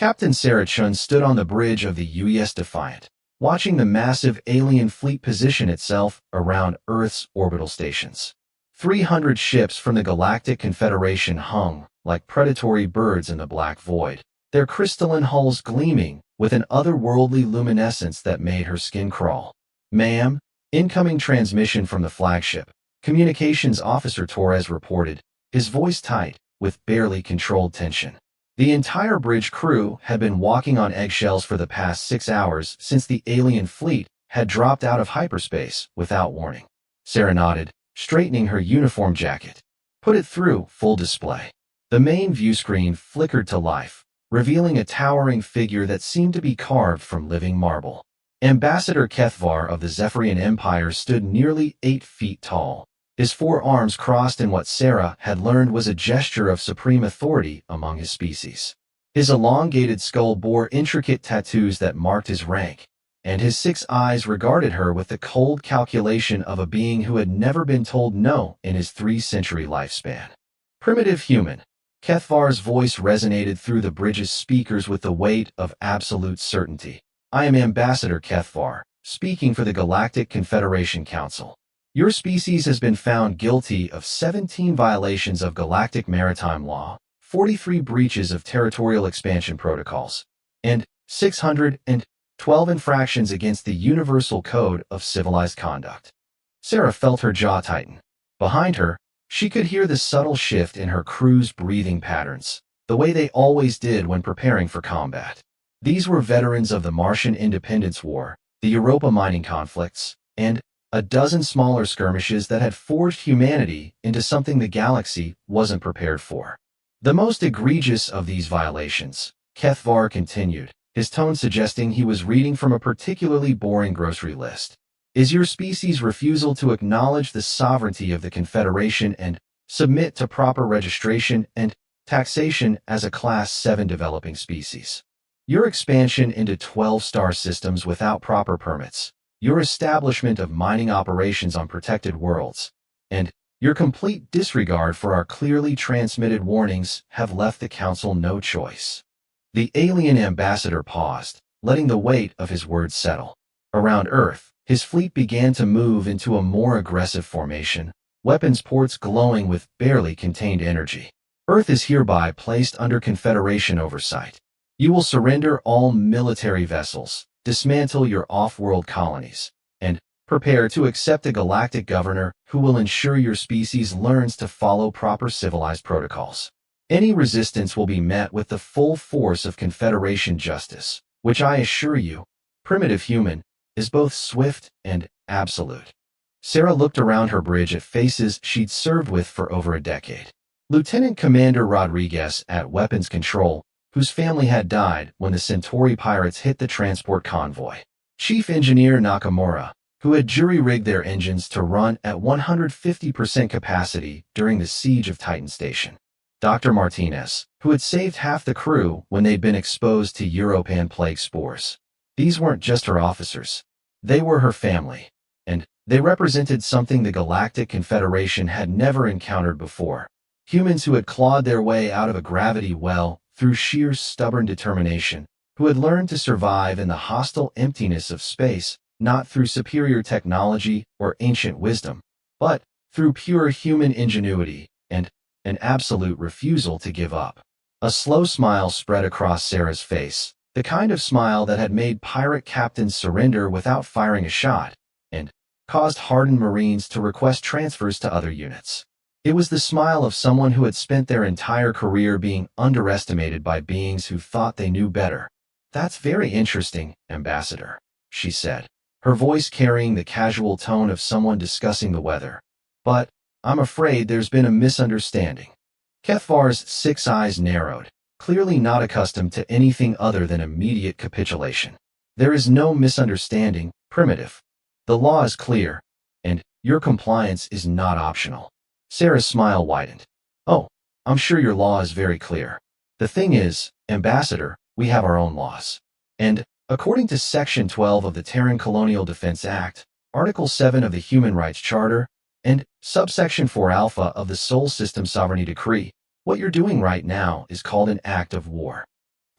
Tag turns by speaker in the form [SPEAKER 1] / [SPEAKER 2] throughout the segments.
[SPEAKER 1] Captain Sarah Chun stood on the bridge of the UES Defiant, watching the massive alien fleet position itself around Earth's orbital stations. 300 ships from the Galactic Confederation hung like predatory birds in the black void, their crystalline hulls gleaming with an otherworldly luminescence that made her skin crawl. "Ma'am, incoming transmission from the flagship," Communications Officer Torres reported, his voice tight with barely controlled tension. The entire bridge crew had been walking on eggshells for the past 6 hours since the alien fleet had dropped out of hyperspace without warning. Sarah nodded, straightening her uniform jacket. "Put it through full display." The main view screen flickered to life, revealing a towering figure that seemed to be carved from living marble. Ambassador Kethvar of the Zephyrian Empire stood nearly 8 feet tall, his 4 arms crossed in what Sarah had learned was a gesture of supreme authority among his species. His elongated skull bore intricate tattoos that marked his rank, and his 6 eyes regarded her with the cold calculation of a being who had never been told no in his 3-century lifespan. "Primitive human." Kethvar's voice resonated through the bridge's speakers with the weight of absolute certainty. "I am Ambassador Kethvar, speaking for the Galactic Confederation Council. Your species has been found guilty of 17 violations of galactic maritime law, 43 breaches of territorial expansion protocols, and 612 infractions against the Universal Code of Civilized Conduct." Sarah felt her jaw tighten. Behind her, she could hear the subtle shift in her crew's breathing patterns, the way they always did when preparing for combat. These were veterans of the Martian Independence War, the Europa mining conflicts, and a dozen smaller skirmishes that had forged humanity into something the galaxy wasn't prepared for. "The most egregious of these violations," Kethvar continued, his tone suggesting he was reading from a particularly boring grocery list, "is your species' refusal to acknowledge the sovereignty of the Confederation and submit to proper registration and taxation as a Class 7 developing species. Your expansion into 12 star systems without proper permits, your establishment of mining operations on protected worlds, and your complete disregard for our clearly transmitted warnings have left the Council no choice." The alien ambassador paused, letting the weight of his words settle. Around Earth, his fleet began to move into a more aggressive formation, weapons ports glowing with barely contained energy. "Earth is hereby placed under Confederation oversight. You will surrender all military vessels, dismantle your off-world colonies, and prepare to accept a galactic governor who will ensure your species learns to follow proper civilized protocols. Any resistance will be met with the full force of Confederation justice, which I assure you, primitive human, is both swift and absolute." Sarah looked around her bridge at faces she'd served with for over a decade. Lieutenant Commander Rodriguez at Weapons Control, whose family had died when the Centauri pirates hit the transport convoy. Chief Engineer Nakamura, who had jury-rigged their engines to run at 150% capacity during the siege of Titan Station. Dr. Martinez, who had saved half the crew when they'd been exposed to European plague spores. These weren't just her officers. They were her family, and they represented something the Galactic Confederation had never encountered before. Humans who had clawed their way out of a gravity well through sheer stubborn determination, who had learned to survive in the hostile emptiness of space, not through superior technology or ancient wisdom, but through pure human ingenuity and an absolute refusal to give up. A slow smile spread across Sarah's face, the kind of smile that had made pirate captains surrender without firing a shot, and caused hardened Marines to request transfers to other units. It was the smile of someone who had spent their entire career being underestimated by beings who thought they knew better. "That's very interesting, Ambassador," she said, her voice carrying the casual tone of someone discussing the weather. "But I'm afraid there's been a misunderstanding." Kethvar's 6 eyes narrowed, clearly not accustomed to anything other than immediate capitulation. "There is no misunderstanding, Primitive. The law is clear, and your compliance is not optional." Sarah's smile widened. "Oh, I'm sure your law is very clear. The thing is, Ambassador, we have our own laws. And, according to Section 12 of the Terran Colonial Defense Act, Article 7 of the Human Rights Charter, and Subsection 4 Alpha of the Sol System Sovereignty Decree, what you're doing right now is called an act of war."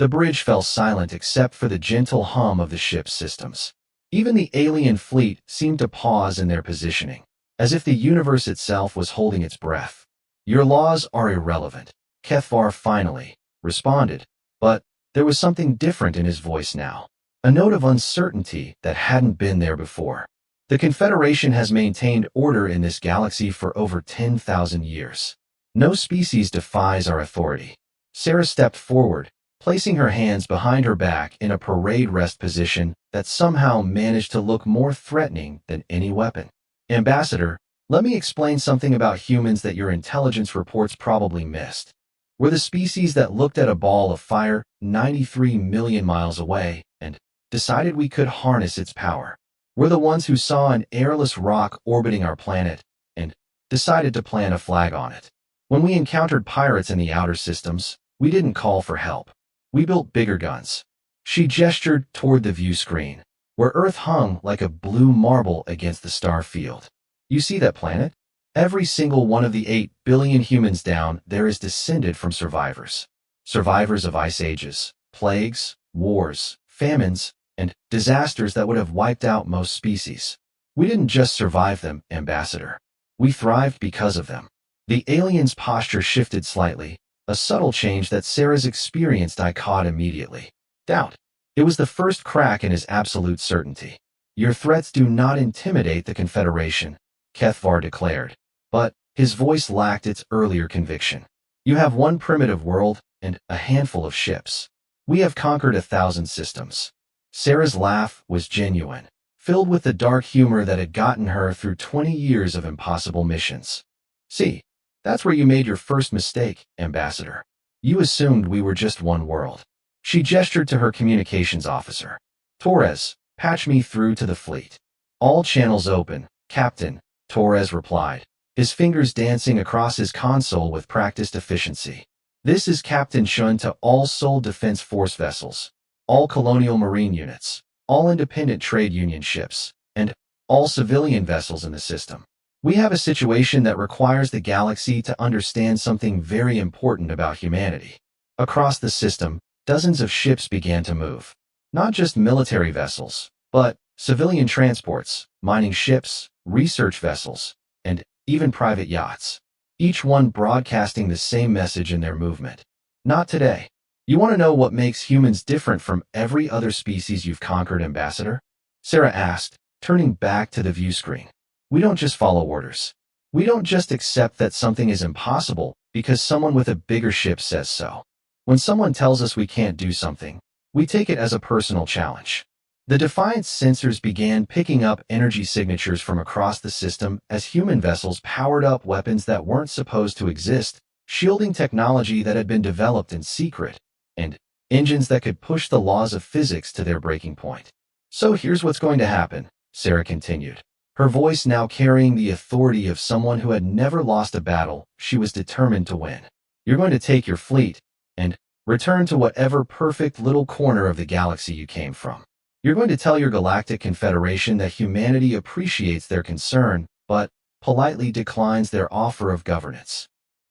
[SPEAKER 1] The bridge fell silent except for the gentle hum of the ship's systems. Even the alien fleet seemed to pause in their positioning, as if the universe itself was holding its breath. "Your laws are irrelevant," Kethvar finally responded, but there was something different in his voice now, a note of uncertainty that hadn't been there before. "The Confederation has maintained order in this galaxy for over 10,000 years. No species defies our authority." Sarah stepped forward, placing her hands behind her back in a parade rest position that somehow managed to look more threatening than any weapon. "Ambassador, let me explain something about humans that your intelligence reports probably missed. We're the species that looked at a ball of fire 93 million miles away and decided we could harness its power. We're the ones who saw an airless rock orbiting our planet and decided to plant a flag on it. When we encountered pirates in the outer systems, we didn't call for help. We built bigger guns." She gestured toward the view screen, where Earth hung like a blue marble against the star field. "You see that planet? Every single one of the 8 billion humans down there is descended from survivors. Survivors of ice ages, plagues, wars, famines, and disasters that would have wiped out most species. We didn't just survive them, Ambassador. We thrived because of them." The alien's posture shifted slightly, a subtle change that Sarah's experienced eye caught immediately. Doubt. It was the first crack in his absolute certainty. "Your threats do not intimidate the Confederation," Kethvar declared, but his voice lacked its earlier conviction. "You have one primitive world and a handful of ships. We have conquered 1,000 systems." Sarah's laugh was genuine, filled with the dark humor that had gotten her through 20 years of impossible missions. "See, that's where you made your first mistake, Ambassador. You assumed we were just one world." She gestured to her communications officer. "Torres, patch me through to the fleet." "All channels open, Captain," Torres replied, his fingers dancing across his console with practiced efficiency. "This is Captain Shun to all Seoul Defense Force vessels, all colonial marine units, all independent trade union ships, and all civilian vessels in the system. We have a situation that requires the galaxy to understand something very important about humanity." Across the system, dozens of ships began to move. Not just military vessels, but civilian transports, mining ships, research vessels, and even private yachts. Each one broadcasting the same message in their movement. "Not today. You want to know what makes humans different from every other species you've conquered, Ambassador?" Sarah asked, turning back to the view screen. "We don't just follow orders. We don't just accept that something is impossible because someone with a bigger ship says so. When someone tells us we can't do something, we take it as a personal challenge." The defiance sensors began picking up energy signatures from across the system as human vessels powered up weapons that weren't supposed to exist, shielding technology that had been developed in secret, and engines that could push the laws of physics to their breaking point. "So here's what's going to happen," Sarah continued, her voice now carrying the authority of someone who had never lost a battle she was determined to win. "You're going to take your fleet and return to whatever perfect little corner of the galaxy you came from. You're going to tell your Galactic Confederation that humanity appreciates their concern, but politely declines their offer of governance."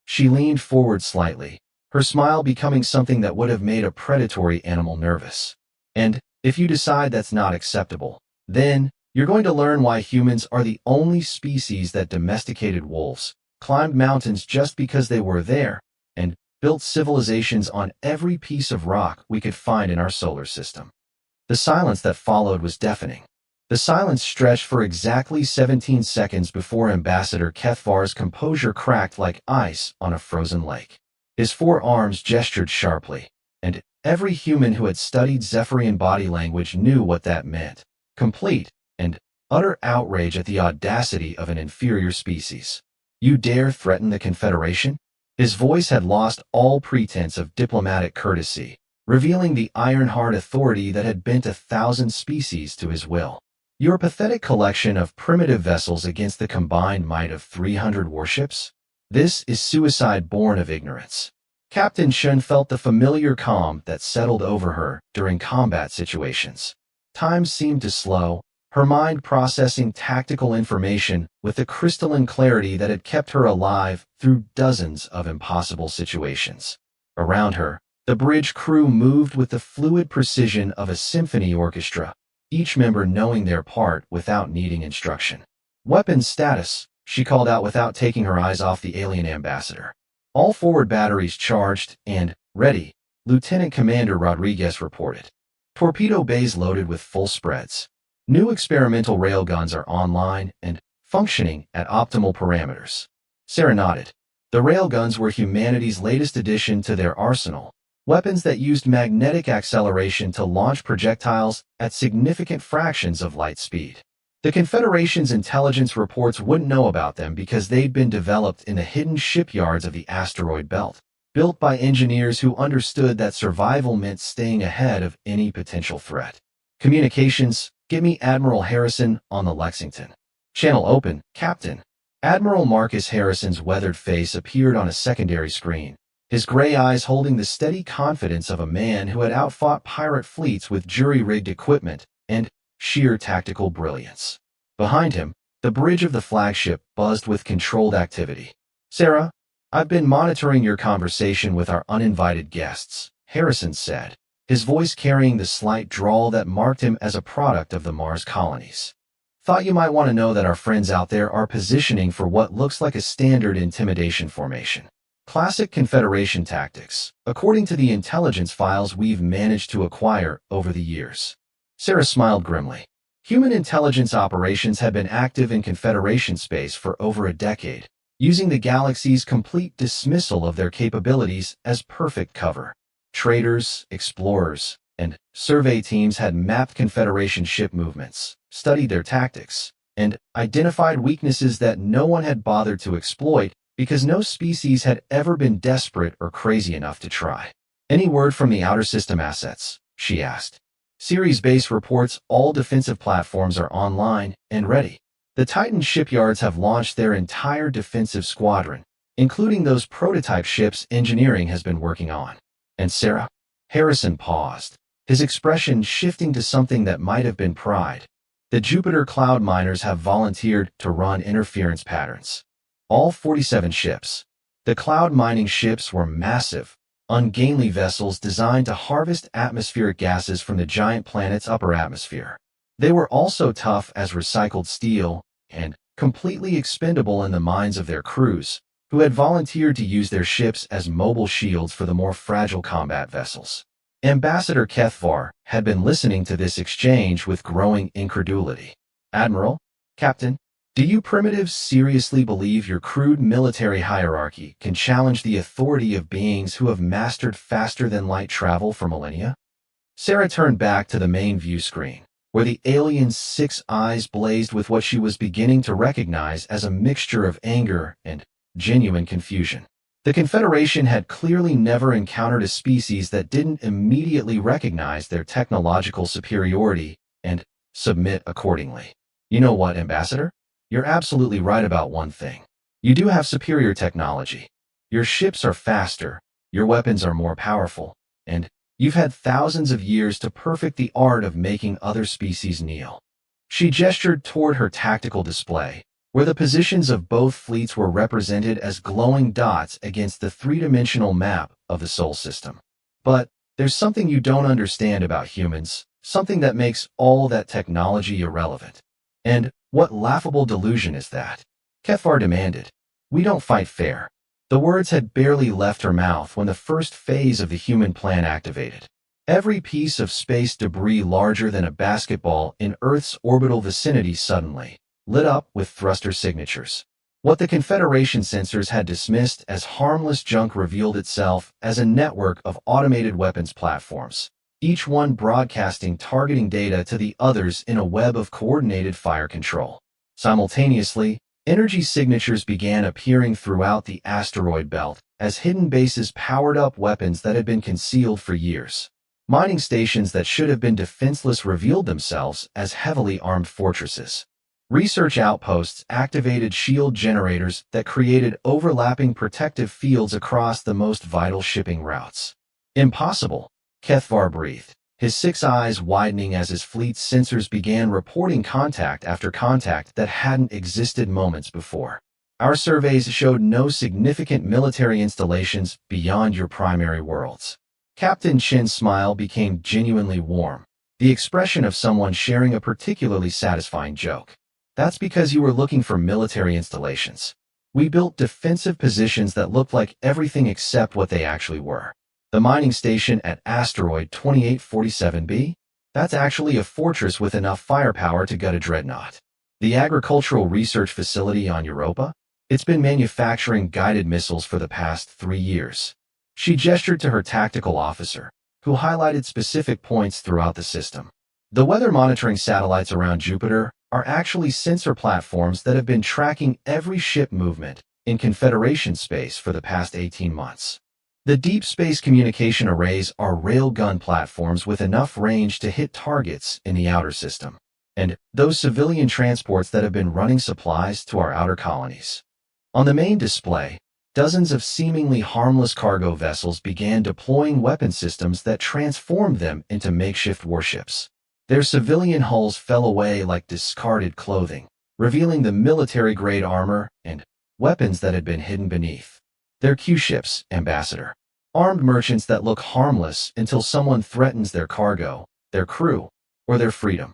[SPEAKER 1] She leaned forward slightly, her smile becoming something that would have made a predatory animal nervous. "And if you decide that's not acceptable, then you're going to learn why humans are the only species that domesticated wolves, climbed mountains just because they were there, and built civilizations on every piece of rock we could find in our solar system." The silence that followed was deafening. The silence stretched for exactly 17 seconds before Ambassador Kethvar's composure cracked like ice on a frozen lake. His forearms gestured sharply, and every human who had studied Zephyrian body language knew what that meant: complete and utter outrage at the audacity of an inferior species. "You dare threaten the Confederation?" His voice had lost all pretense of diplomatic courtesy, revealing the iron-hard authority that had bent 1,000 species to his will. "Your pathetic collection of primitive vessels against the combined might of 300 warships? This is suicide born of ignorance." Captain Shun felt the familiar calm that settled over her during combat situations. Time seemed to slow, her mind processing tactical information with the crystalline clarity that had kept her alive through dozens of impossible situations. Around her, The bridge crew moved with the fluid precision of a symphony orchestra, each member knowing their part without needing instruction. Weapons status, she called out without taking her eyes off the alien ambassador. All forward batteries charged and ready, Lieutenant Commander Rodriguez reported. Torpedo bays loaded with full spreads. New experimental railguns are online and functioning at optimal parameters. Sarah nodded. The railguns were humanity's latest addition to their arsenal, weapons that used magnetic acceleration to launch projectiles at significant fractions of light speed. The Confederation's intelligence reports wouldn't know about them because they'd been developed in the hidden shipyards of the asteroid belt, built by engineers who understood that survival meant staying ahead of any potential threat. Communications, get me Admiral Harrison on the Lexington. Channel open, Captain. Admiral Marcus Harrison's weathered face appeared on a secondary screen, his gray eyes holding the steady confidence of a man who had outfought pirate fleets with jury-rigged equipment and sheer tactical brilliance. Behind him, the bridge of the flagship buzzed with controlled activity. Sarah, I've been monitoring your conversation with our uninvited guests, Harrison said, his voice carrying the slight drawl that marked him as a product of the Mars colonies. Thought you might want to know that our friends out there are positioning for what looks like a standard intimidation formation. Classic Confederation tactics, according to the intelligence files we've managed to acquire over the years. Sarah smiled grimly. Human intelligence operations had been active in Confederation space for over a decade, using the galaxy's complete dismissal of their capabilities as perfect cover. Traders, explorers, and survey teams had mapped Confederation ship movements, studied their tactics, and identified weaknesses that no one had bothered to exploit because no species had ever been desperate or crazy enough to try. Any word from the outer system assets? She asked. Series base reports all defensive platforms are online and ready. The Titan shipyards have launched their entire defensive squadron, including those prototype ships engineering has been working on. And Sarah? Harrison paused, his expression shifting to something that might have been pride. The Jupiter cloud miners have volunteered to run interference patterns. All 47 ships. The cloud mining ships were massive, ungainly vessels designed to harvest atmospheric gases from the giant planet's upper atmosphere. They were also tough as recycled steel and completely expendable in the minds of their crews, who had volunteered to use their ships as mobile shields for the more fragile combat vessels. Ambassador Kethvar had been listening to this exchange with growing incredulity. Admiral, Captain, do you primitives seriously believe your crude military hierarchy can challenge the authority of beings who have mastered faster-than-light travel for millennia? Sarah turned back to the main view screen, where the alien's 6 eyes blazed with what she was beginning to recognize as a mixture of anger and genuine confusion. The Confederation had clearly never encountered a species that didn't immediately recognize their technological superiority and submit accordingly. You know what, Ambassador? You're absolutely right about one thing. You do have superior technology. Your ships are faster, your weapons are more powerful, and you've had thousands of years to perfect the art of making other species kneel. She gestured toward her tactical display, where the positions of both fleets were represented as glowing dots against the three-dimensional map of the Sol system. But there's something you don't understand about humans, something that makes all that technology irrelevant. And what laughable delusion is that? Kethvar demanded. We don't fight fair. The words had barely left her mouth when the first phase of the human plan activated. Every piece of space debris larger than a basketball in Earth's orbital vicinity suddenly lit up with thruster signatures. What the Confederation sensors had dismissed as harmless junk revealed itself as a network of automated weapons platforms, each one broadcasting targeting data to the others in a web of coordinated fire control. Simultaneously, energy signatures began appearing throughout the asteroid belt as hidden bases powered up weapons that had been concealed for years. Mining stations that should have been defenseless revealed themselves as heavily armed fortresses. Research outposts activated shield generators that created overlapping protective fields across the most vital shipping routes. Impossible, Kethvar breathed, his 6 eyes widening as his fleet's sensors began reporting contact after contact that hadn't existed moments before. Our surveys showed no significant military installations beyond your primary worlds. Captain Chin's smile became genuinely warm, the expression of someone sharing a particularly satisfying joke. That's because you were looking for military installations. We built defensive positions that looked like everything except what they actually were. The mining station at asteroid 2847b? That's actually a fortress with enough firepower to gut a dreadnought. The agricultural research facility on Europa? It's been manufacturing guided missiles for the past 3 years. She gestured to her tactical officer, who highlighted specific points throughout the system. The weather monitoring satellites around Jupiter are actually sensor platforms that have been tracking every ship movement in Confederation space for the past 18 months. The deep space communication arrays are railgun platforms with enough range to hit targets in the outer system, and those civilian transports that have been running supplies to our outer colonies. On the main display, dozens of seemingly harmless cargo vessels began deploying weapon systems that transformed them into makeshift warships. Their civilian hulls fell away like discarded clothing, revealing the military-grade armor and weapons that had been hidden beneath. They're Q-ships, Ambassador. Armed merchants that look harmless until someone threatens their cargo, their crew, or their freedom.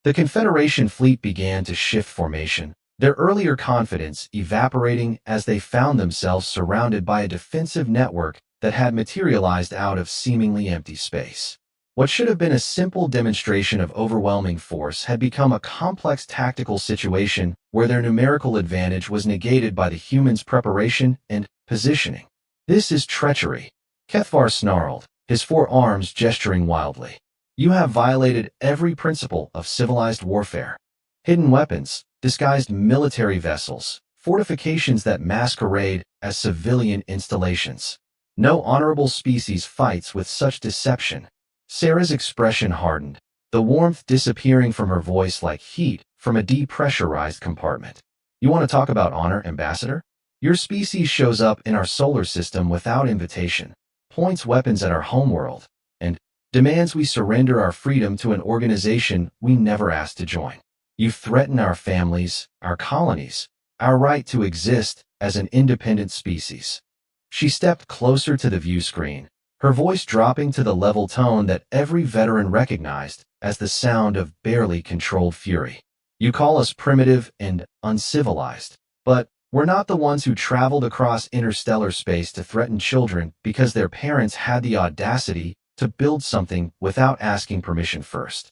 [SPEAKER 1] The Confederation fleet began to shift formation, their earlier confidence evaporating as they found themselves surrounded by a defensive network that had materialized out of seemingly empty space. What should have been a simple demonstration of overwhelming force had become a complex tactical situation where their numerical advantage was negated by the humans' preparation and positioning. This is treachery. Kethvar snarled, his 4 arms gesturing wildly. You have violated every principle of civilized warfare. Hidden weapons, disguised military vessels, fortifications that masquerade as civilian installations. No honorable species fights with such deception. Sarah's expression hardened, the warmth disappearing from her voice like heat from a depressurized compartment. You want to talk about honor, Ambassador? Your species shows up in our solar system without invitation, points weapons at our homeworld, and demands we surrender our freedom to an organization we never asked to join. You threaten our families, our colonies, our right to exist as an independent species. She stepped closer to the view screen, her voice dropping to the level tone that every veteran recognized as the sound of barely controlled fury. You call us primitive and uncivilized, but we're not the ones who traveled across interstellar space to threaten children because their parents had the audacity to build something without asking permission first.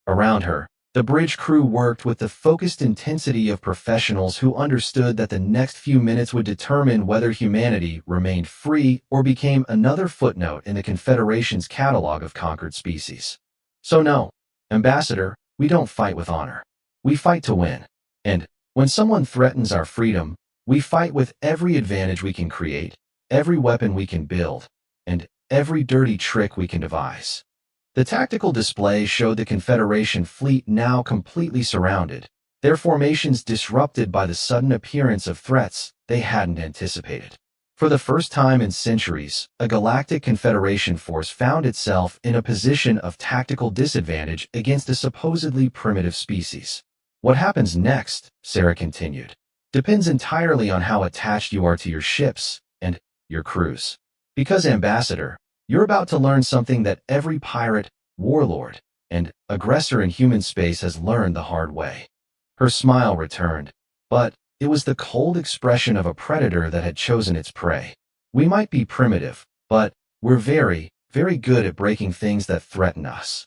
[SPEAKER 1] Around her, the bridge crew worked with the focused intensity of professionals who understood that the next few minutes would determine whether humanity remained free or became another footnote in the Confederation's catalog of conquered species. So no, Ambassador, we don't fight with honor. We fight to win. And when someone threatens our freedom, we fight with every advantage we can create, every weapon we can build, and every dirty trick we can devise. The tactical display showed the Confederation fleet now completely surrounded, their formations disrupted by the sudden appearance of threats they hadn't anticipated. For the first time in centuries, a Galactic Confederation force found itself in a position of tactical disadvantage against a supposedly primitive species. What happens next, Sarah continued, depends entirely on how attached you are to your ships and your crews. Because, Ambassador, you're about to learn something that every pirate, warlord, and aggressor in human space has learned the hard way. Her smile returned, but it was the cold expression of a predator that had chosen its prey. We might be primitive, but we're very, very good at breaking things that threaten us.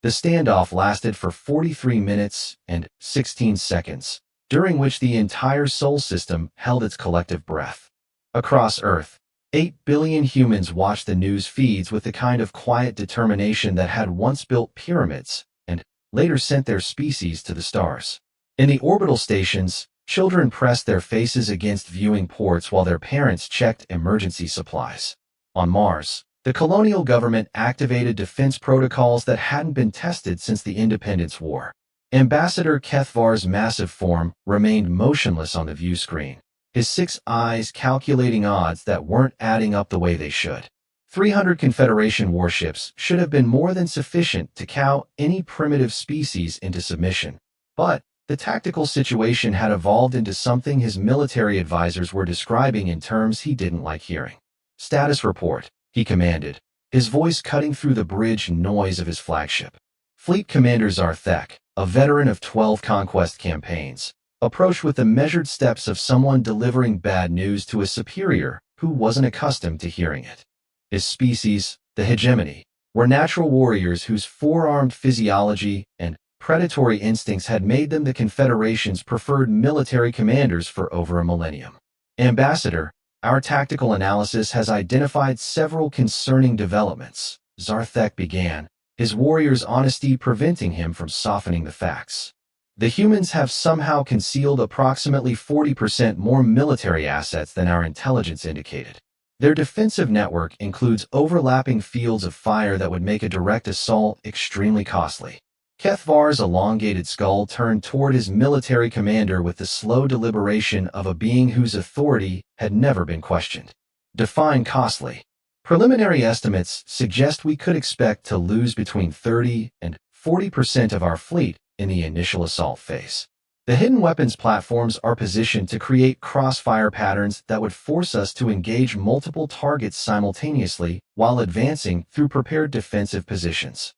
[SPEAKER 1] The standoff lasted for 43 minutes and 16 seconds, during which the entire Sol system held its collective breath. Across Earth, 8 billion humans watched the news feeds with the kind of quiet determination that had once built pyramids and later sent their species to the stars. In the orbital stations, children pressed their faces against viewing ports while their parents checked emergency supplies. On Mars, the colonial government activated defense protocols that hadn't been tested since the Independence War. Ambassador Kethvar's massive form remained motionless on the view screen, his 6 eyes calculating odds that weren't adding up the way they should. 300 Confederation warships should have been more than sufficient to cow any primitive species into submission. But the tactical situation had evolved into something his military advisors were describing in terms he didn't like hearing. Status report, he commanded, his voice cutting through the bridge noise of his flagship. Fleet Commander Zarthek, a veteran of 12 conquest campaigns, approached with the measured steps of someone delivering bad news to a superior who wasn't accustomed to hearing it. His species, the hegemony, were natural warriors whose four-armed physiology and predatory instincts had made them the Confederation's preferred military commanders for over a millennium. Ambassador, our tactical analysis has identified several concerning developments, Zarthek began, his warrior's honesty preventing him from softening the facts. The humans have somehow concealed approximately 40% more military assets than our intelligence indicated. Their defensive network includes overlapping fields of fire that would make a direct assault extremely costly. Kethvar's elongated skull turned toward his military commander with the slow deliberation of a being whose authority had never been questioned. Define costly. Preliminary estimates suggest we could expect to lose between 30 and 40% of our fleet in the initial assault phase. The hidden weapons platforms are positioned to create crossfire patterns that would force us to engage multiple targets simultaneously while advancing through prepared defensive positions.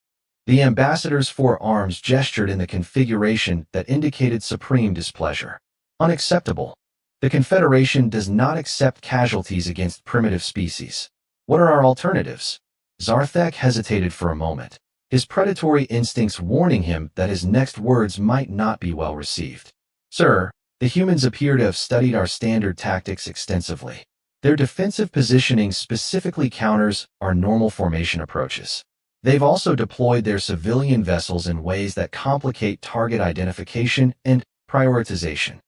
[SPEAKER 1] The ambassador's four arms gestured in the configuration that indicated supreme displeasure. Unacceptable. The Confederation does not accept casualties against primitive species. What are our alternatives? Zarthek hesitated for a moment, his predatory instincts warning him that his next words might not be well received. Sir, the humans appear to have studied our standard tactics extensively. Their defensive positioning specifically counters our normal formation approaches. They've also deployed their civilian vessels in ways that complicate target identification and prioritization.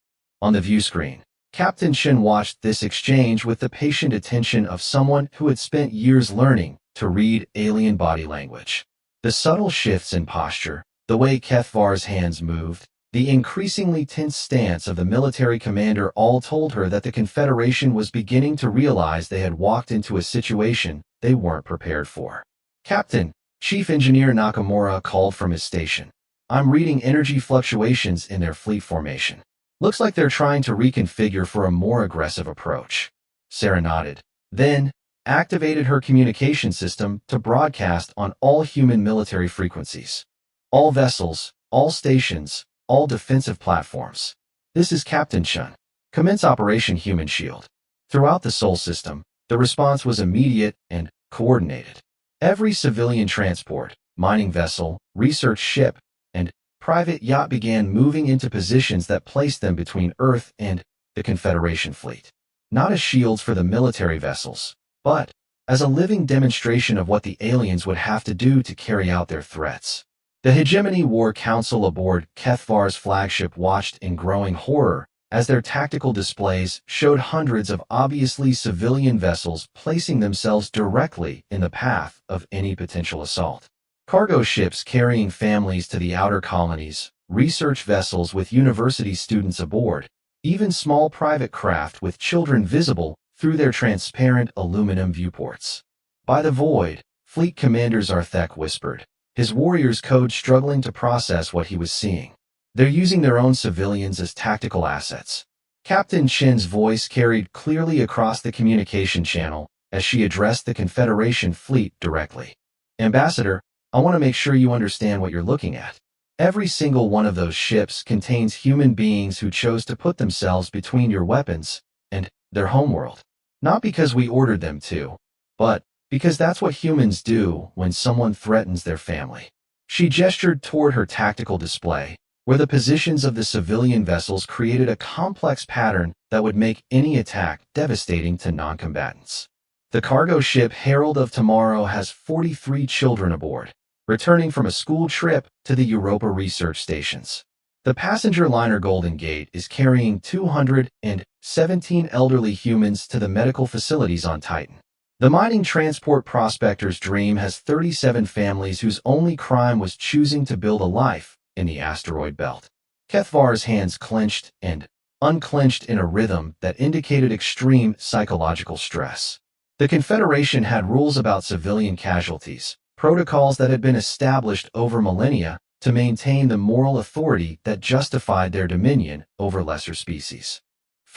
[SPEAKER 1] On the view screen, Captain Shin watched this exchange with the patient attention of someone who had spent years learning to read alien body language. The subtle shifts in posture, the way Kethvar's hands moved, the increasingly tense stance of the military commander all told her that the Confederation was beginning to realize they had walked into a situation they weren't prepared for. Captain, Chief Engineer Nakamura called from his station. I'm reading energy fluctuations in their fleet formation. Looks like they're trying to reconfigure for a more aggressive approach. Sarah nodded, then activated her communication system to broadcast on all human military frequencies. All vessels, all stations, all defensive platforms. This is Captain Chun. Commence Operation Human Shield. Throughout the Sol system, the response was immediate and coordinated. Every civilian transport, mining vessel, research ship, and private yacht began moving into positions that placed them between Earth and the Confederation fleet. Not as shields for the military vessels, but as a living demonstration of what the aliens would have to do to carry out their threats. The Hegemony War Council aboard Kethvar's flagship watched in growing horror as their tactical displays showed hundreds of obviously civilian vessels placing themselves directly in the path of any potential assault. Cargo ships carrying families to the outer colonies, research vessels with university students aboard, even small private craft with children visible through their transparent aluminum viewports. By the void, Fleet Commander Zarthek whispered, his warrior's code struggling to process what he was seeing. They're using their own civilians as tactical assets. Captain Shin's voice carried clearly across the communication channel as she addressed the Confederation fleet directly. Ambassador, I want to make sure you understand what you're looking at. Every single one of those ships contains human beings who chose to put themselves between your weapons and their homeworld. Not because we ordered them to, but because that's what humans do when someone threatens their family. She gestured toward her tactical display, where the positions of the civilian vessels created a complex pattern that would make any attack devastating to non-combatants. The cargo ship Herald of Tomorrow has 43 children aboard, returning from a school trip to the Europa research stations. The passenger liner Golden Gate is carrying 217 elderly humans to the medical facilities on Titan. The mining transport prospector's Dream has 37 families whose only crime was choosing to build a life in the asteroid belt. Kethvar's hands clenched and unclenched in a rhythm that indicated extreme psychological stress. The Confederation had rules about civilian casualties, protocols that had been established over millennia to maintain the moral authority that justified their dominion over lesser species.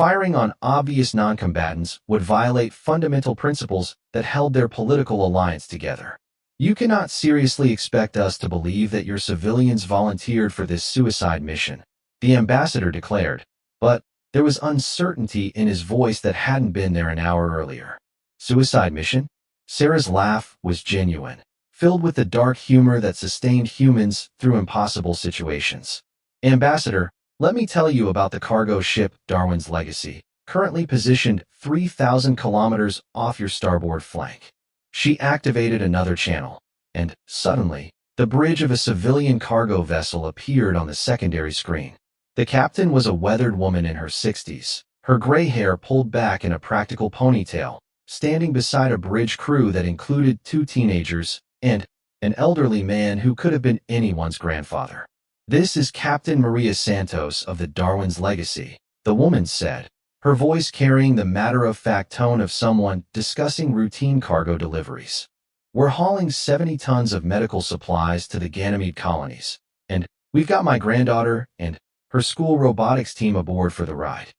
[SPEAKER 1] Firing on obvious non-combatants would violate fundamental principles that held their political alliance together. You cannot seriously expect us to believe that your civilians volunteered for this suicide mission, the ambassador declared, but there was uncertainty in his voice that hadn't been there an hour earlier. Suicide mission? Sarah's laugh was genuine, filled with the dark humor that sustained humans through impossible situations. Ambassador, let me tell you about the cargo ship Darwin's Legacy, currently positioned 3,000 kilometers off your starboard flank. She activated another channel, and suddenly, the bridge of a civilian cargo vessel appeared on the secondary screen. The captain was a weathered woman in her 60s, her gray hair pulled back in a practical ponytail, standing beside a bridge crew that included 2 teenagers and an elderly man who could have been anyone's grandfather. "This is Captain Maria Santos of the Darwin's Legacy," the woman said, her voice carrying the matter-of-fact tone of someone discussing routine cargo deliveries. "We're hauling 70 tons of medical supplies to the Ganymede colonies, and we've got my granddaughter and her school robotics team aboard for the ride."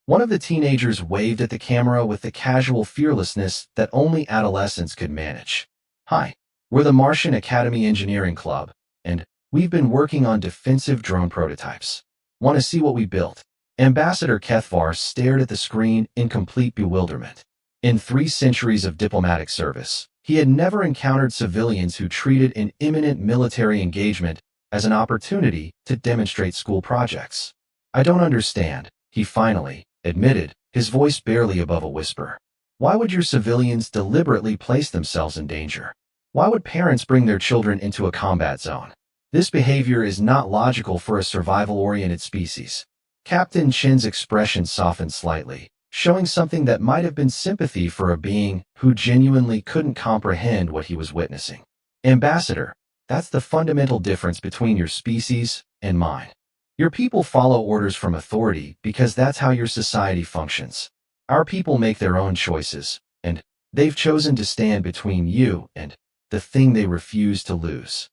[SPEAKER 1] One of the teenagers waved at the camera with the casual fearlessness that only adolescents could manage. "Hi, we're the Martian Academy Engineering Club, and we've been working on defensive drone prototypes. Want to see what we built?" Ambassador Kethvar stared at the screen in complete bewilderment. In 3 centuries of diplomatic service, he had never encountered civilians who treated an imminent military engagement as an opportunity to demonstrate school projects. "I don't understand," he finally admitted, his voice barely above a whisper. "Why would your civilians deliberately place themselves in danger? Why would parents bring their children into a combat zone? This behavior is not logical for a survival-oriented species." Captain Chin's expression softened slightly, showing something that might have been sympathy for a being who genuinely couldn't comprehend what he was witnessing. "Ambassador, that's the fundamental difference between your species and mine. Your people follow orders from authority because that's how your society functions. Our people make their own choices, and they've chosen to stand between you and the thing they refuse to lose."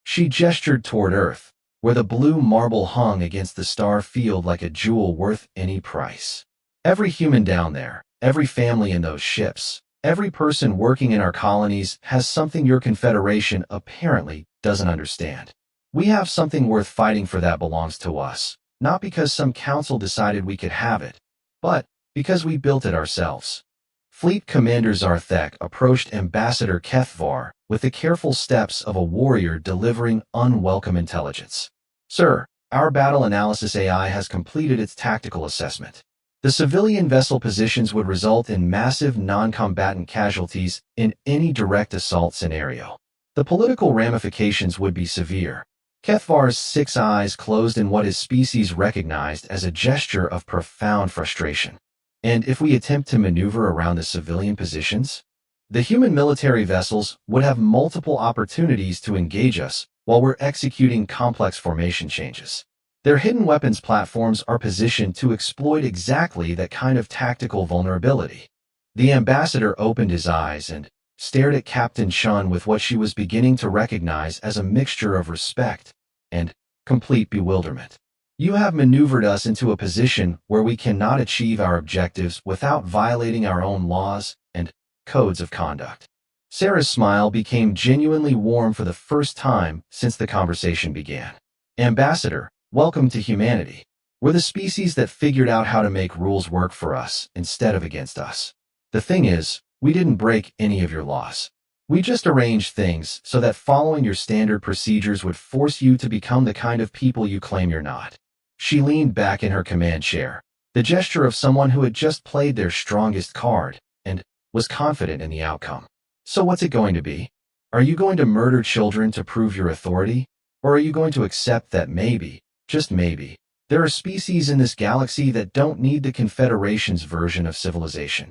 [SPEAKER 1] She gestured toward Earth, where the blue marble hung against the star field like a jewel worth any price. "Every human down there, every family in those ships, every person working in our colonies has something your confederation apparently doesn't understand. We have something worth fighting for that belongs to us, not because some council decided we could have it, but because we built it ourselves." Fleet Commander Zarthek approached Ambassador Kethvar with the careful steps of a warrior delivering unwelcome intelligence. "Sir, our battle analysis AI has completed its tactical assessment. The civilian vessel positions would result in massive non-combatant casualties in any direct assault scenario. The political ramifications would be severe." Kethvar's 6 eyes closed in what his species recognized as a gesture of profound frustration. "And if we attempt to maneuver around the civilian positions? The human military vessels would have multiple opportunities to engage us while we're executing complex formation changes. Their hidden weapons platforms are positioned to exploit exactly that kind of tactical vulnerability." The ambassador opened his eyes and stared at Captain Chun with what she was beginning to recognize as a mixture of respect and complete bewilderment. "You have maneuvered us into a position where we cannot achieve our objectives without violating our own laws and codes of conduct." Sarah's smile became genuinely warm for the first time since the conversation began. "Ambassador, welcome to humanity. We're the species that figured out how to make rules work for us instead of against us. The thing is, we didn't break any of your laws. We just arranged things so that following your standard procedures would force you to become the kind of people you claim you're not." She leaned back in her command chair, the gesture of someone who had just played their strongest card and was confident in the outcome. "So what's it going to be? Are you going to murder children to prove your authority? Or are you going to accept that maybe, just maybe, there are species in this galaxy that don't need the Confederation's version of civilization?"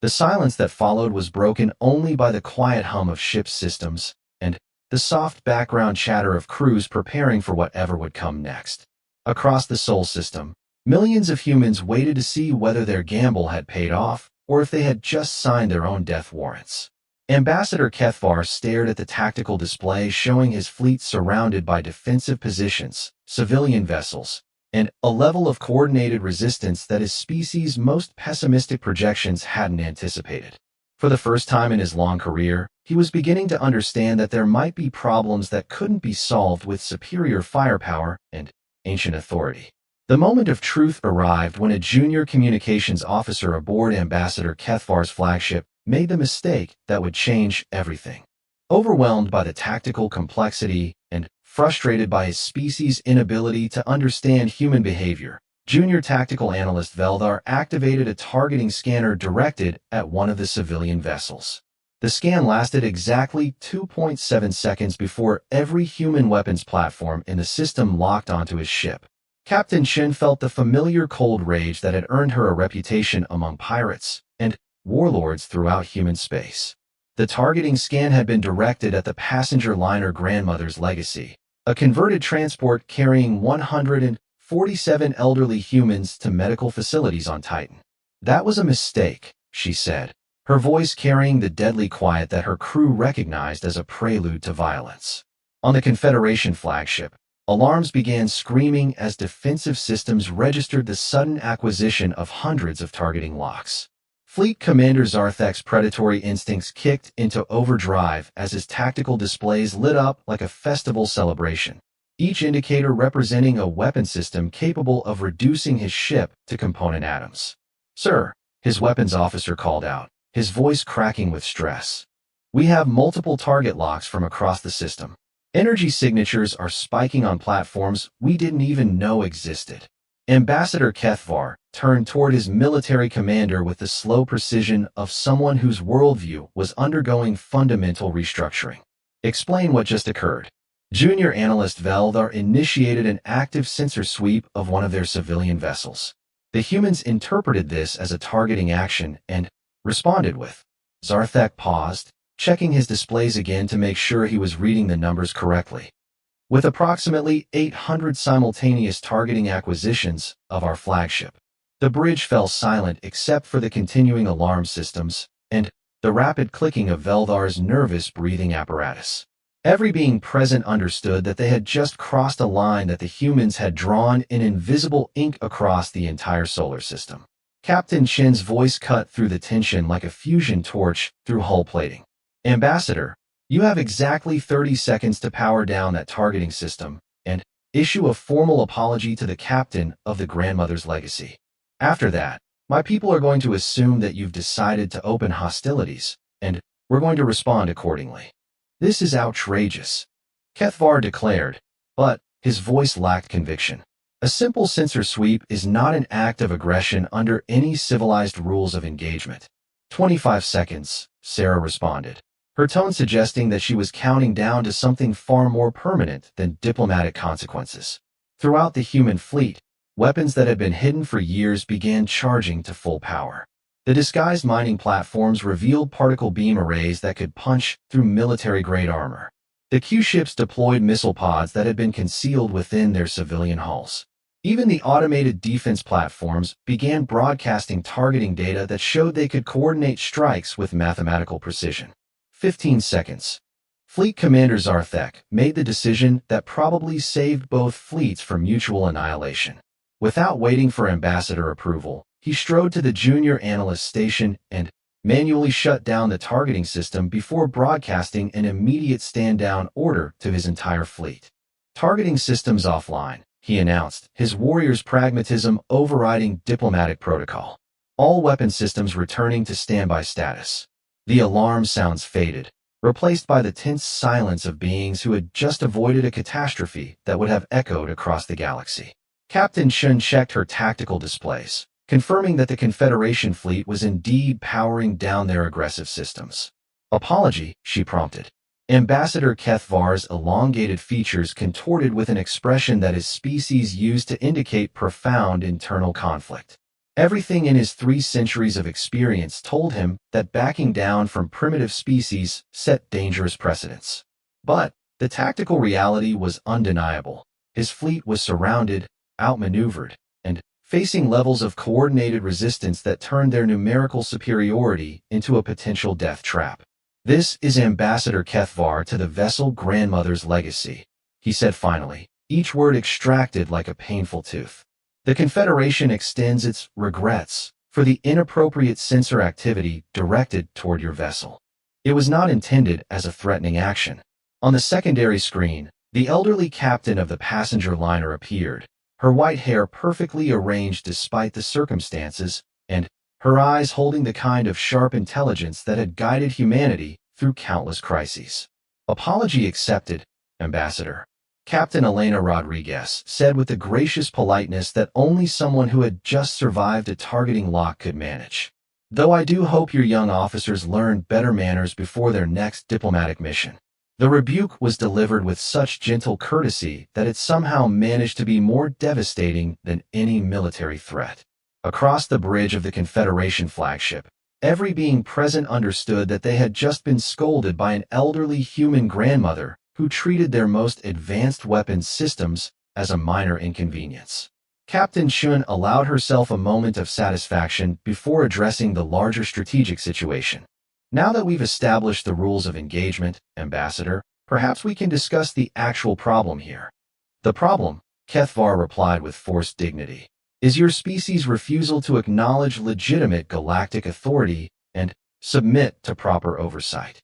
[SPEAKER 1] The silence that followed was broken only by the quiet hum of ship's systems and the soft background chatter of crews preparing for whatever would come next. Across the Sol system, millions of humans waited to see whether their gamble had paid off or if they had just signed their own death warrants. Ambassador Kethvar stared at the tactical display showing his fleet surrounded by defensive positions, civilian vessels, and a level of coordinated resistance that his species' most pessimistic projections hadn't anticipated. For the first time in his long career, he was beginning to understand that there might be problems that couldn't be solved with superior firepower and ancient authority. The moment of truth arrived when a junior communications officer aboard Ambassador Kethvar's flagship made the mistake that would change everything. Overwhelmed by the tactical complexity and frustrated by his species' inability to understand human behavior, Junior Tactical Analyst Veldar activated a targeting scanner directed at one of the civilian vessels. The scan lasted exactly 2.7 seconds before every human weapons platform in the system locked onto his ship. Captain Shin felt the familiar cold rage that had earned her a reputation among pirates and warlords throughout human space. The targeting scan had been directed at the passenger liner Grandmother's Legacy, a converted transport carrying 147 elderly humans to medical facilities on Titan. "That was a mistake," she said, her voice carrying the deadly quiet that her crew recognized as a prelude to violence. On the Confederation flagship, alarms began screaming as defensive systems registered the sudden acquisition of hundreds of targeting locks. Fleet Commander Zarthek's predatory instincts kicked into overdrive as his tactical displays lit up like a festival celebration, each indicator representing a weapon system capable of reducing his ship to component atoms. "Sir," his weapons officer called out, his voice cracking with stress. "We have multiple target locks from across the system. Energy signatures are spiking on platforms we didn't even know existed." Ambassador Kethvar turned toward his military commander with the slow precision of someone whose worldview was undergoing fundamental restructuring. "Explain what just occurred." Junior Analyst Veldar initiated an active sensor sweep of one of their civilian vessels. The humans interpreted this as a targeting action and responded with. Zarthek paused, checking his displays again to make sure he was reading the numbers correctly. "With approximately 800 simultaneous targeting acquisitions of our flagship." The bridge fell silent except for the continuing alarm systems and the rapid clicking of Veldar's nervous breathing apparatus. Every being present understood that they had just crossed a line that the humans had drawn in invisible ink across the entire solar system. Captain Chin's voice cut through the tension like a fusion torch through hull plating. "Ambassador, you have exactly 30 seconds to power down that targeting system and issue a formal apology to the captain of the Grandmother's Legacy. After that, my people are going to assume that you've decided to open hostilities, and we're going to respond accordingly." "This is outrageous," Kethvar declared, but his voice lacked conviction. "A simple sensor sweep is not an act of aggression under any civilized rules of engagement." 25 seconds, Sarah responded, her tone suggesting that she was counting down to something far more permanent than diplomatic consequences. Throughout the human fleet, weapons that had been hidden for years began charging to full power. The disguised mining platforms revealed particle beam arrays that could punch through military-grade armor. The Q-ships deployed missile pods that had been concealed within their civilian hulls. Even the automated defense platforms began broadcasting targeting data that showed they could coordinate strikes with mathematical precision. 15 seconds. Fleet Commander Zarthek made the decision that probably saved both fleets from mutual annihilation. Without waiting for ambassador approval, he strode to the junior analyst station and manually shut down the targeting system before broadcasting an immediate stand-down order to his entire fleet. "Targeting systems offline," he announced, his warrior's pragmatism overriding diplomatic protocol. "All weapon systems returning to standby status." The alarm sounds faded, replaced by the tense silence of beings who had just avoided a catastrophe that would have echoed across the galaxy. Captain Shun checked her tactical displays, confirming that the Confederation fleet was indeed powering down their aggressive systems. "Apology," she prompted. Ambassador Kethvar's elongated features contorted with an expression that his species used to indicate profound internal conflict. Everything in his 3 centuries of experience told him that backing down from primitive species set dangerous precedents. But the tactical reality was undeniable. His fleet was surrounded, outmaneuvered, and facing levels of coordinated resistance that turned their numerical superiority into a potential death trap. "This is Ambassador Kethvar to the vessel Grandmother's Legacy," he said finally, each word extracted like a painful tooth. The Confederation extends its regrets for the inappropriate sensor activity directed toward your vessel. It was not intended as a threatening action. On the secondary screen, the elderly captain of the passenger liner appeared, her white hair perfectly arranged despite the circumstances, and her eyes holding the kind of sharp intelligence that had guided humanity through countless crises. "Apology accepted, Ambassador," Captain Elena Rodriguez said with the gracious politeness that only someone who had just survived a targeting lock could manage. "Though I do hope your young officers learn better manners before their next diplomatic mission." The rebuke was delivered with such gentle courtesy that it somehow managed to be more devastating than any military threat. Across the bridge of the Confederation flagship, every being present understood that they had just been scolded by an elderly human grandmother who treated their most advanced weapons systems as a minor inconvenience. Captain Shun allowed herself a moment of satisfaction before addressing the larger strategic situation. "Now that we've established the rules of engagement, Ambassador, perhaps we can discuss the actual problem here." "The problem," Kethvar replied with forced dignity, "is your species' refusal to acknowledge legitimate galactic authority and submit to proper oversight."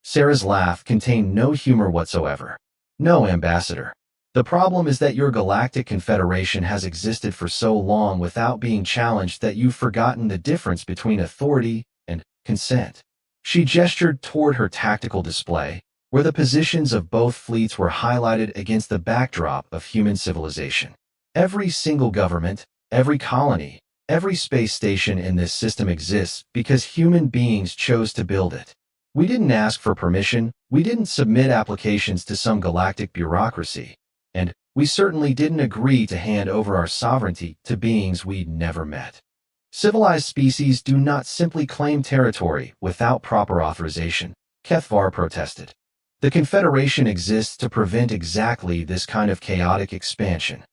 [SPEAKER 1] Sarah's laugh contained no humor whatsoever. "No, Ambassador. The problem is that your Galactic Confederation has existed for so long without being challenged that you've forgotten the difference between authority and consent." She gestured toward her tactical display, where the positions of both fleets were highlighted against the backdrop of human civilization. Every single government, every colony, every space station in this system exists because human beings chose to build it. We didn't ask for permission, we didn't submit applications to some galactic bureaucracy, and we certainly didn't agree to hand over our sovereignty to beings we'd never met. Civilized species do not simply claim territory without proper authorization, Kethvar protested. The Confederation exists to prevent exactly this kind of chaotic expansion.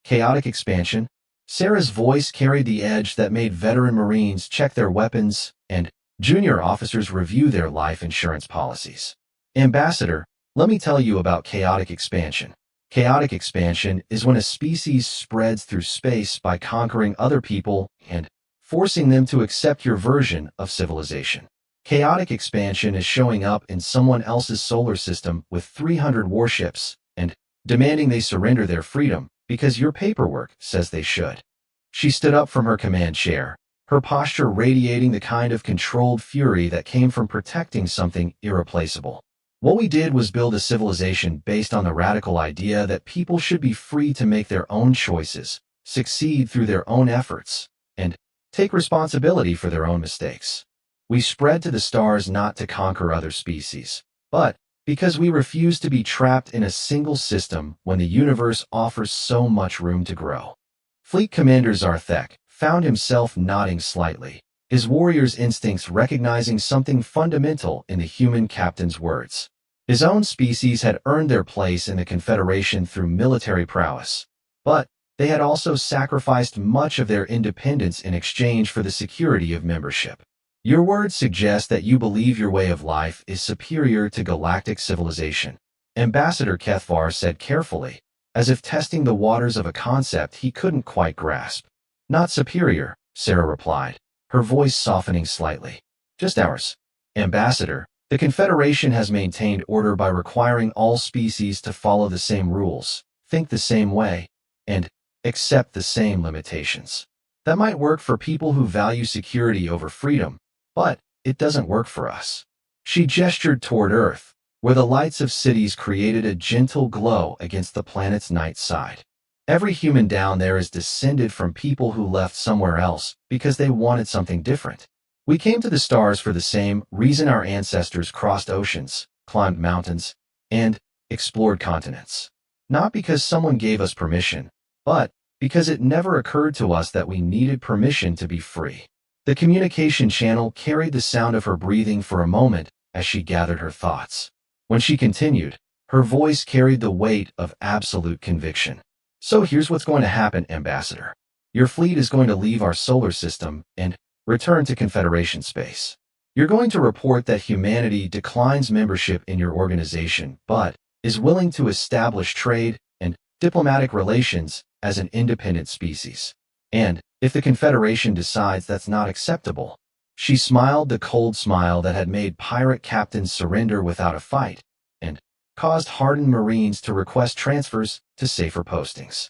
[SPEAKER 1] Chaotic expansion? Sarah's voice carried the edge that made veteran Marines check their weapons and junior officers review their life insurance policies. "Ambassador, let me tell you about chaotic expansion. Chaotic expansion is when a species spreads through space by conquering other people and forcing them to accept your version of civilization. Chaotic expansion is showing up in someone else's solar system with 300 warships and demanding they surrender their freedom because your paperwork says they should." She stood up from her command chair, her posture radiating the kind of controlled fury that came from protecting something irreplaceable. "What we did was build a civilization based on the radical idea that people should be free to make their own choices, succeed through their own efforts, and take responsibility for their own mistakes. We spread to the stars not to conquer other species, but because we refuse to be trapped in a single system when the universe offers so much room to grow." Fleet Commander Zarthek found himself nodding slightly, his warrior's instincts recognizing something fundamental in the human captain's words. His own species had earned their place in the Confederation through military prowess, but they had also sacrificed much of their independence in exchange for the security of membership. "Your words suggest that you believe your way of life is superior to galactic civilization," Ambassador Kethvar said carefully, as if testing the waters of a concept he couldn't quite grasp. "Not superior," Sarah replied, her voice softening slightly. "Just ours. Ambassador, the Confederation has maintained order by requiring all species to follow the same rules, think the same way, and accept the same limitations. That might work for people who value security over freedom, but it doesn't work for us." She gestured toward Earth, where the lights of cities created a gentle glow against the planet's night side. "Every human down there is descended from people who left somewhere else because they wanted something different. We came to the stars for the same reason our ancestors crossed oceans, climbed mountains, and explored continents. Not because someone gave us permission, but because it never occurred to us that we needed permission to be free." The communication channel carried the sound of her breathing for a moment as she gathered her thoughts. When she continued, her voice carried the weight of absolute conviction. "So here's what's going to happen, Ambassador. Your fleet is going to leave our solar system and return to Confederation space. You're going to report that humanity declines membership in your organization, but is willing to establish trade and diplomatic relations as an independent species. And if the Confederation decides that's not acceptable, she smiled the cold smile that had made pirate captains surrender without a fight and caused hardened Marines to request transfers to safer postings.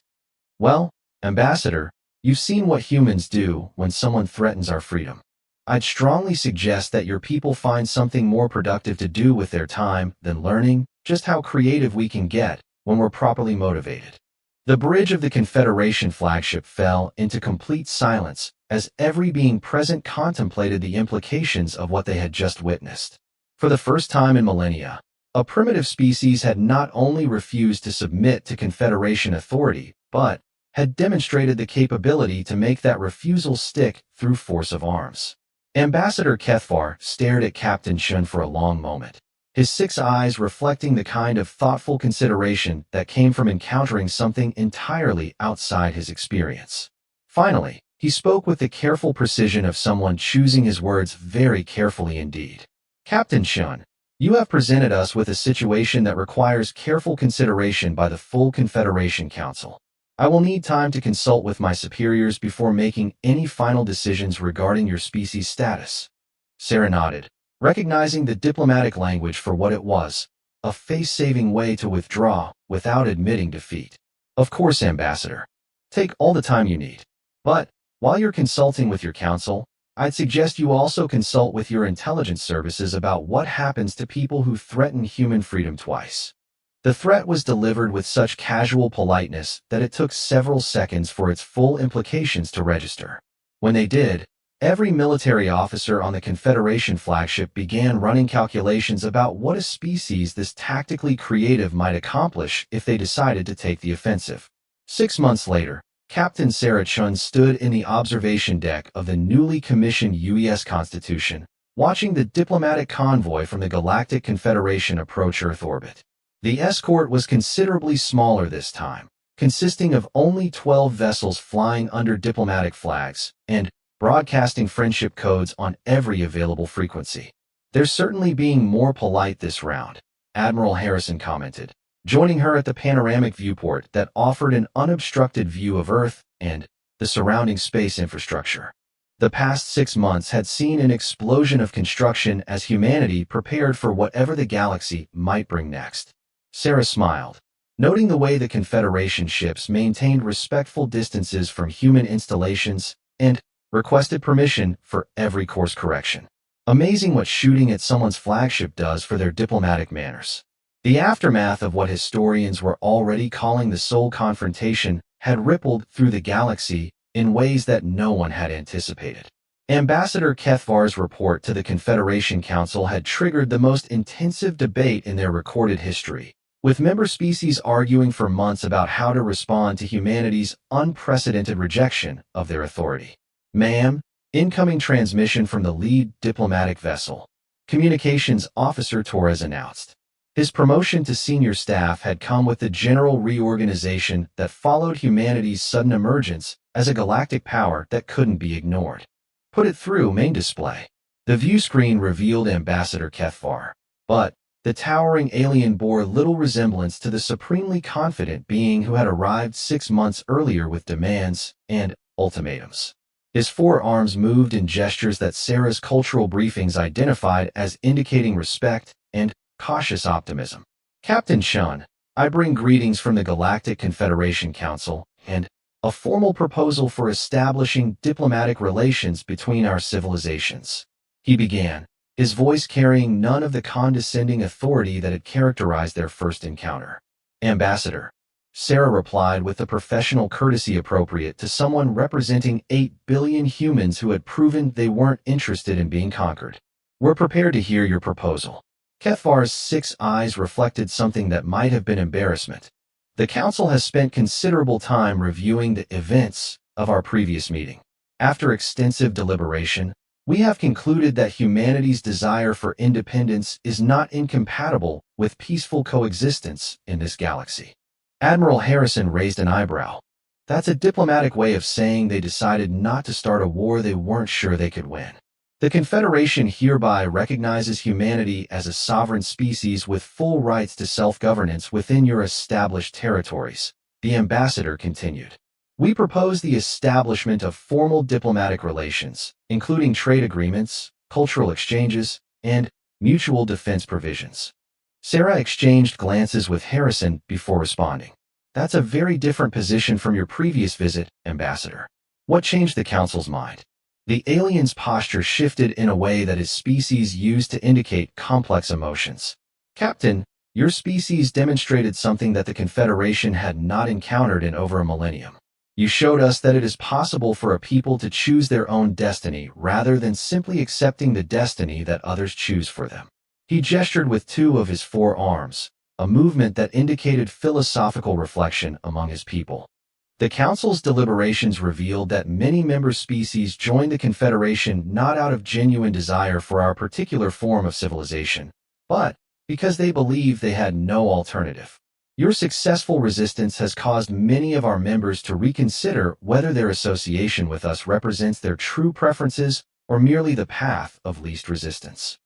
[SPEAKER 1] Well, Ambassador, you've seen what humans do when someone threatens our freedom. I'd strongly suggest that your people find something more productive to do with their time than learning just how creative we can get when we're properly motivated. The bridge of the Confederation flagship fell into complete silence as every being present contemplated the implications of what they had just witnessed. For the first time in millennia, a primitive species had not only refused to submit to Confederation authority, but had demonstrated the capability to make that refusal stick through force of arms. Ambassador Kethvar stared at Captain Shun for a long moment, his 6 eyes reflecting the kind of thoughtful consideration that came from encountering something entirely outside his experience. Finally, he spoke with the careful precision of someone choosing his words very carefully indeed. Captain Shun, you have presented us with a situation that requires careful consideration by the full Confederation Council. I will need time to consult with my superiors before making any final decisions regarding your species' status. Sarah nodded, recognizing the diplomatic language for what it was, a face-saving way to withdraw without admitting defeat. Of course, Ambassador. Take all the time you need. But, while you're consulting with your council, I'd suggest you also consult with your intelligence services about what happens to people who threaten human freedom twice. The threat was delivered with such casual politeness that it took several seconds for its full implications to register. When they did, every military officer on the Confederation flagship began running calculations about what a species this tactically creative might accomplish if they decided to take the offensive. 6 months later, Captain Sarah Chun stood in the observation deck of the newly commissioned UES Constitution, watching the diplomatic convoy from the Galactic Confederation approach Earth orbit. The escort was considerably smaller this time, consisting of only 12 vessels flying under diplomatic flags and broadcasting friendship codes on every available frequency. They're certainly being more polite this round, Admiral Harrison commented, joining her at the panoramic viewport that offered an unobstructed view of Earth and the surrounding space infrastructure. The past 6 months had seen an explosion of construction as humanity prepared for whatever the galaxy might bring next. Sarah smiled, noting the way the Confederation ships maintained respectful distances from human installations and requested permission for every course correction. Amazing what shooting at someone's flagship does for their diplomatic manners. The aftermath of what historians were already calling the Soul Confrontation had rippled through the galaxy in ways that no one had anticipated. Ambassador Kethvar's report to the Confederation Council had triggered the most intensive debate in their recorded history, with member species arguing for months about how to respond to humanity's unprecedented rejection of their authority. Ma'am, incoming transmission from the lead diplomatic vessel, Communications Officer Torres announced. His promotion to senior staff had come with the general reorganization that followed humanity's sudden emergence as a galactic power that couldn't be ignored. Put it through main display. The view screen revealed Ambassador Kethvar, but the towering alien bore little resemblance to the supremely confident being who had arrived 6 months earlier with demands and ultimatums. His 4 arms moved in gestures that Sarah's cultural briefings identified as indicating respect and cautious optimism. Captain Shun, I bring greetings from the Galactic Confederation Council and a formal proposal for establishing diplomatic relations between our civilizations. He began, his voice carrying none of the condescending authority that had characterized their first encounter. Ambassador, Sarah replied with the professional courtesy appropriate to someone representing 8 billion humans who had proven they weren't interested in being conquered. We're prepared to hear your proposal. Kethvar's 6 eyes reflected something that might have been embarrassment. The Council has spent considerable time reviewing the events of our previous meeting. After extensive deliberation, we have concluded that humanity's desire for independence is not incompatible with peaceful coexistence in this galaxy. Admiral Harrison raised an eyebrow. That's a diplomatic way of saying they decided not to start a war they weren't sure they could win. The Confederation hereby recognizes humanity as a sovereign species with full rights to self-governance within your established territories. the ambassador continued. We propose the establishment of formal diplomatic relations, including trade agreements, cultural exchanges, and mutual defense provisions. Sarah exchanged glances with Harrison before responding. That's a very different position from your previous visit, Ambassador. What changed the Council's mind? The alien's posture shifted in a way that his species used to indicate complex emotions. Captain, your species demonstrated something that the Confederation had not encountered in over a millennium. You showed us that it is possible for a people to choose their own destiny rather than simply accepting the destiny that others choose for them. He gestured with two of his four arms, a movement that indicated philosophical reflection among his people. The Council's deliberations revealed that many member species joined the Confederation not out of genuine desire for our particular form of civilization, but because they believed they had no alternative. Your successful resistance has caused many of our members to reconsider whether their association with us represents their true preferences or merely the path of least resistance.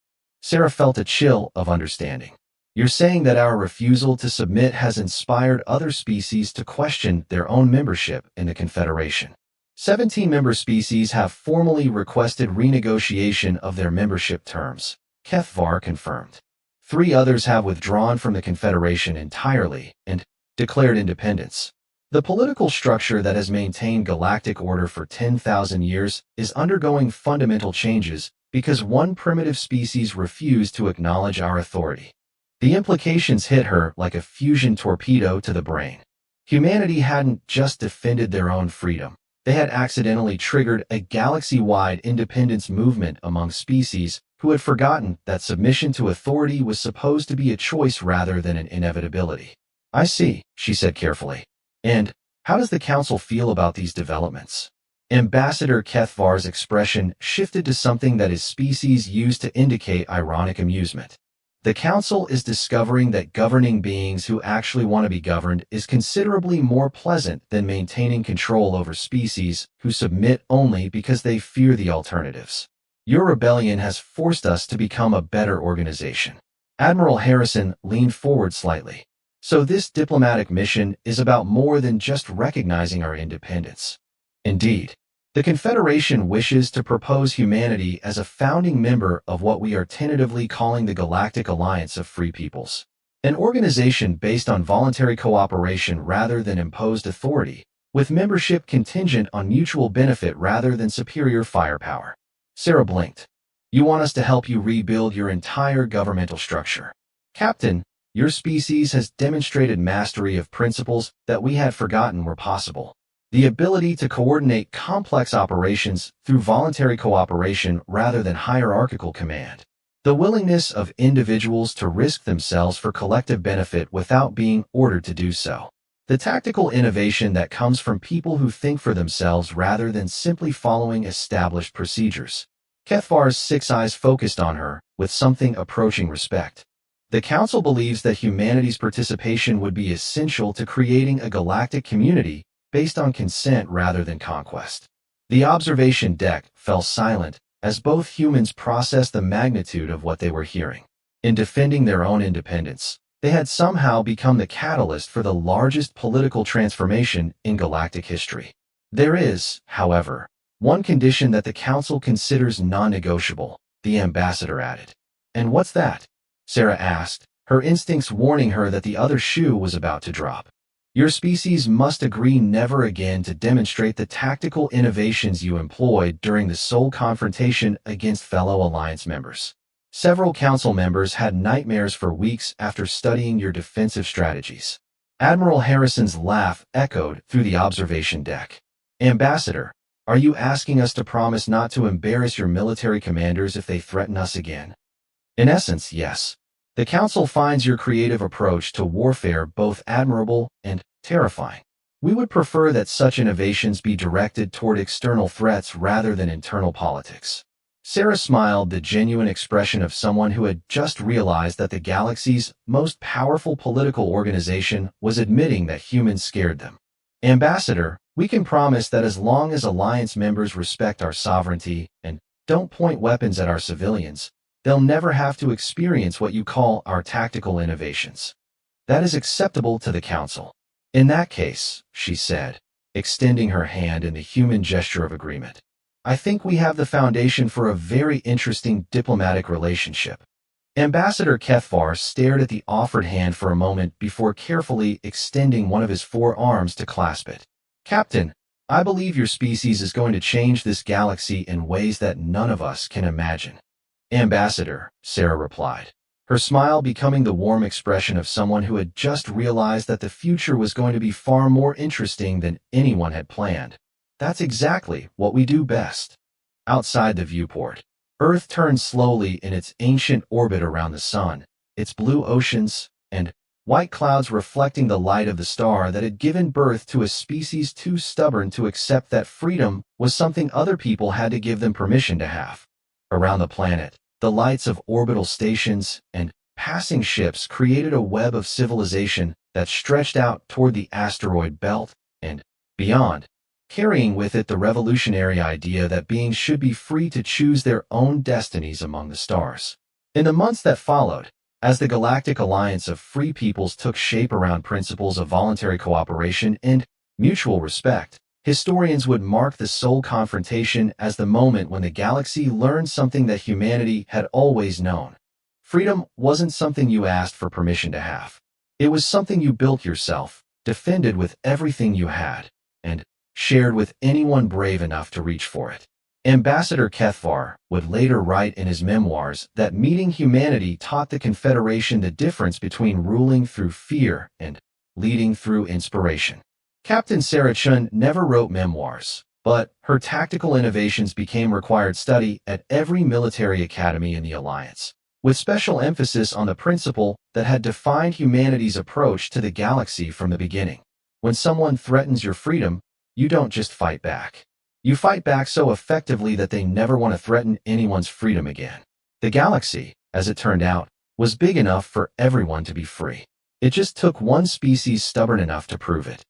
[SPEAKER 1] Sarah felt a chill of understanding. You're saying that our refusal to submit has inspired other species to question their own membership in the Confederation. 17 member species have formally requested renegotiation of their membership terms, HFY confirmed. 3 others have withdrawn from the Confederation entirely and declared independence. The political structure that has maintained galactic order for 10,000 years is undergoing fundamental changes because one primitive species refused to acknowledge our authority. The implications hit her like a fusion torpedo to the brain. Humanity hadn't just defended their own freedom. They had accidentally triggered a galaxy-wide independence movement among species who had forgotten that submission to authority was supposed to be a choice rather than an inevitability. I see, she said carefully. And how does the Council feel about these developments? Ambassador Kethvar's expression shifted to something that his species used to indicate ironic amusement. The Council is discovering that governing beings who actually want to be governed is considerably more pleasant than maintaining control over species who submit only because they fear the alternatives. Your rebellion has forced us to become a better organization. Admiral Harrison leaned forward slightly. So this diplomatic mission is about more than just recognizing our independence. Indeed, the Confederation wishes to propose humanity as a founding member of what we are tentatively calling the Galactic Alliance of Free Peoples, an organization based on voluntary cooperation rather than imposed authority, with membership contingent on mutual benefit rather than superior firepower. Sarah blinked. You want us to help you rebuild your entire governmental structure. Captain, your species has demonstrated mastery of principles that we had forgotten were possible. The ability to coordinate complex operations through voluntary cooperation rather than hierarchical command. The willingness of individuals to risk themselves for collective benefit without being ordered to do so. The tactical innovation that comes from people who think for themselves rather than simply following established procedures. Kethvar's 6 eyes focused on her, with something approaching respect. The Council believes that humanity's participation would be essential to creating a galactic community based on consent rather than conquest. The observation deck fell silent as both humans processed the magnitude of what they were hearing. In defending their own independence, they had somehow become the catalyst for the largest political transformation in galactic history. There is, however, one condition that the Council considers non-negotiable, the ambassador added. And what's that? Sarah asked, her instincts warning her that the other shoe was about to drop. Your species must agree never again to demonstrate the tactical innovations you employed during the sole confrontation against fellow Alliance members. Several Council members had nightmares for weeks after studying your defensive strategies. Admiral Harrison's laugh echoed through the observation deck. Ambassador, are you asking us to promise not to embarrass your military commanders if they threaten us again? In essence, yes. The Council finds your creative approach to warfare both admirable and terrifying. We would prefer that such innovations be directed toward external threats rather than internal politics. Sarah smiled, the genuine expression of someone who had just realized that the galaxy's most powerful political organization was admitting that humans scared them. Ambassador, we can promise that as long as Alliance members respect our sovereignty and don't point weapons at our civilians, they'll never have to experience what you call our tactical innovations. That is acceptable to the Council. In that case, she said, extending her hand in the human gesture of agreement, I think we have the foundation for a very interesting diplomatic relationship. Ambassador Kethvar stared at the offered hand for a moment before carefully extending one of his forearms to clasp it. Captain, I believe your species is going to change this galaxy in ways that none of us can imagine. Ambassador, Sarah replied, her smile becoming the warm expression of someone who had just realized that the future was going to be far more interesting than anyone had planned. That's exactly what we do best. Outside the viewport, Earth turned slowly in its ancient orbit around the sun, its blue oceans and white clouds reflecting the light of the star that had given birth to a species too stubborn to accept that freedom was something other people had to give them permission to have. Around the planet, the lights of orbital stations and passing ships created a web of civilization that stretched out toward the asteroid belt and beyond, carrying with it the revolutionary idea that beings should be free to choose their own destinies among the stars. In the months that followed, as the Galactic Alliance of Free Peoples took shape around principles of voluntary cooperation and mutual respect, historians would mark the Soul Confrontation as the moment when the galaxy learned something that humanity had always known. Freedom wasn't something you asked for permission to have. It was something you built yourself, defended with everything you had, and shared with anyone brave enough to reach for it. Ambassador Kethvar would later write in his memoirs that meeting humanity taught the Confederation the difference between ruling through fear and leading through inspiration. Captain Sarah Chun never wrote memoirs, but her tactical innovations became required study at every military academy in the Alliance, with special emphasis on the principle that had defined humanity's approach to the galaxy from the beginning. When someone threatens your freedom, you don't just fight back. You fight back so effectively that they never want to threaten anyone's freedom again. The galaxy, as it turned out, was big enough for everyone to be free. It just took one species stubborn enough to prove it.